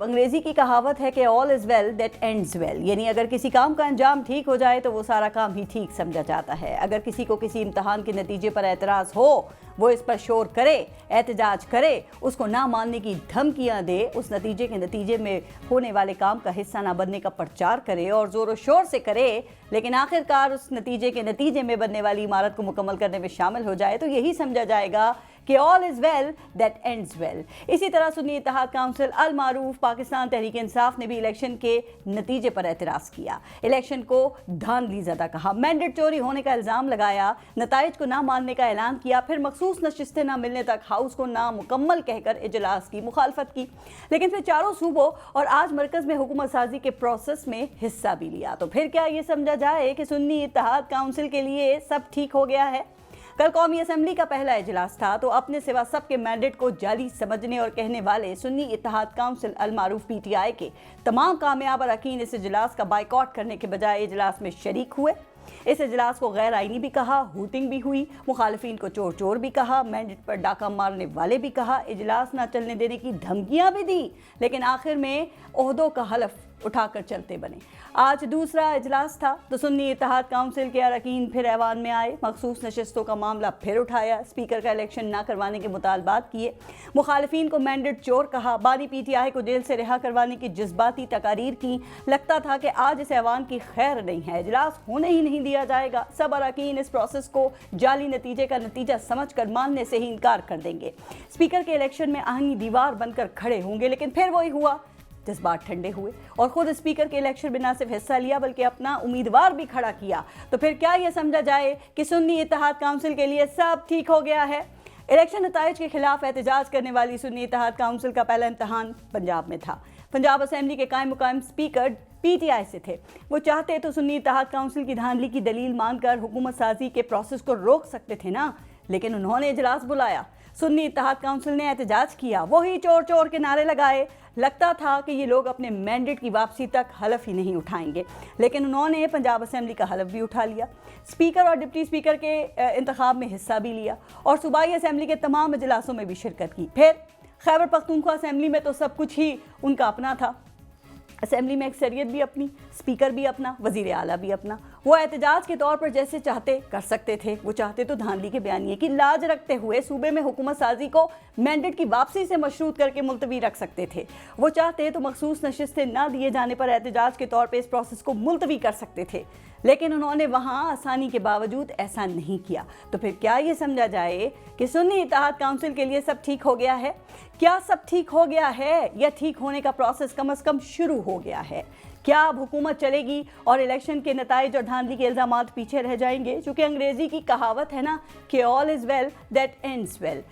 अंग्रेजी की कहावत है कि all is well that ends well, यानी अगर किसी काम का अंजाम ठीक हो जाए तो वो सारा काम ही ठीक समझा जाता है। अगर किसी को किसी इम्तहान के नतीजे पर एतराज़ हो, वो इस पर शोर करे, एहतजाज करे, उसको ना मानने की धमकियां दे, उस नतीजे में होने वाले काम का हिस्सा ना बनने का प्रचार करे और ज़ोर शोर से करे, लेकिन आखिरकार उस नतीजे में बनने वाली इमारत को मुकम्मल करने में शामिल हो जाए, तो यही समझा जाएगा कि all is well that ends well. इसी तरह सुन्नी इत्तेहाद काउंसिल अल मारूफ पाकिस्तान तहरीक इंसाफ ने भी इलेक्शन के नतीजे पर एतराज़ किया। इलेक्शन को धांधली ज़दा कहा, मैंडेट चोरी होने का इल्ज़ाम लगाया, नताइज को ना मानने का ऐलान किया, फिर मखसूस नशिस्तें ना मिलने तक हाउस को नामुकम्मल कहकर इजलास की मुखालफत की, लेकिन फिर चारों सूबों और आज मरकज़ में हुकूमत साजी के प्रोसेस में हिस्सा भी लिया। तो फिर क्या ये समझा जाए कि सुन्नी इत्तेहाद काउंसिल के लिए सब ठीक हो गया है? कल कौमी असम्बली का पहला इजलास था, तो अपने सिवा सबके मैंडेट को जाली समझने और कहने वाले सुन्नी इत्तेहाद काउंसिल अल मारूफ PTI के तमाम कामयाब अरकान इस इजलास का बाइकआउट करने के बजाय इजलास में शरीक हुए। इस इजलास को गैर आइनी भी कहा, हूटिंग भी हुई, मुखालिफिन को चोर चोर भी कहा, मैंडेट पर डाका मारने वाले भी कहा, इजलास ना चलने देने की धमकियां भी दी, लेकिन आखिर में ओहदों का हलफ उठाकर चलते बने। आज दूसरा इजलास था, तो सुन्नी इत्तेहाद काउंसिल के अरकान फिर ऐवान में आए, मखसूस नशस्तों का मामला फिर उठाया, स्पीकर का इलेक्शन ना करवाने के मुतालबात किए, मुखालिफिन को मैंडेट चोर कहा, बानी PTI को जेल से रिहा करवाने की जज्बाती तकारीर की। लगता था कि आज इस ऐवान की खैर नहीं है, इजलास होने ही नहीं दिया जाएगा। सब अरकान इस प्रोसेस को जाली नतीजे का नतीजा समझकर मानने से ही इनकार कर देंगे। स्पीकर के इलेक्शन में आहंगी दीवार बनकर खड़े होंगे, लेकिन फिर वही हुआ, जज्बात ठंडे हुए और खुद स्पीकर के इलेक्शन में न सिर्फ हिस्सा लिया बल्कि अपना उम्मीदवार भी खड़ा किया। तो फिर क्या यह समझा जाए कि सुन्नी इत्तेहाद काउंसिल के लिए सब ठीक हो गया है? इलेक्शन नताइज के खिलाफ एहतजाज करने वाली सुन्नी इत्तेहाद काउंसिल का पहला इम्तहान पंजाब में था। पंजाब असेंबली के कायम मुकायम स्पीकर PTI से थे। वो चाहते तो सुन्नी इत्तेहाद काउंसिल की धांधली की दलील मानकर हुकूमत साजी के प्रोसेस को रोक सकते थे ना, लेकिन उन्होंने इजलास बुलाया, सुन्नी इत्तेहाद काउंसिल ने एहतजाज किया, वही चोर चोर के नारे लगाए। लगता था कि ये लोग अपने मैंडेट की वापसी तक हलफ ही नहीं उठाएंगे, लेकिन उन्होंने पंजाब असेंबली का हलफ भी उठा लिया, स्पीकर और डिप्टी स्पीकर के इंतखाब में हिस्सा भी लिया और सूबाई असेंबली के तमाम इजलासों में भी शिरकत की। फिर खैबर पख्तूनख्वा असेंबली में तो सब कुछ ही उनका अपना था। असेंबली में अक्सरियत भी अपनी, स्पीकर भी अपना, वजीर आला भी अपना। वो एहतजाज के तौर पर जैसे चाहते कर सकते थे। वो चाहते तो धांधली के बयानिए की लाज रखते हुए सूबे में हुकूमत साजी को मैंडेट की वापसी से मशरूत करके मुलतवी रख सकते थे। वो चाहते तो मखसूस नशिस्तें ना दिए जाने पर एहतजाज के तौर पर इस प्रोसेस को मुलतवी कर सकते थे, लेकिन उन्होंने वहाँ आसानी के बावजूद ऐसा नहीं किया। तो फिर क्या ये समझा जाए कि सुन्नी इत्तेहाद काउंसिल के लिए सब ठीक हो गया है? क्या सब ठीक हो गया है या ठीक होने का प्रोसेस कम से कम शुरू हो गया है? क्या अब हुकूमत चलेगी और इलेक्शन के नताइज और धांधली के इल्ज़ामात पीछे रह जाएंगे? चूँकि अंग्रेजी की कहावत है ना कि all is well that ends well.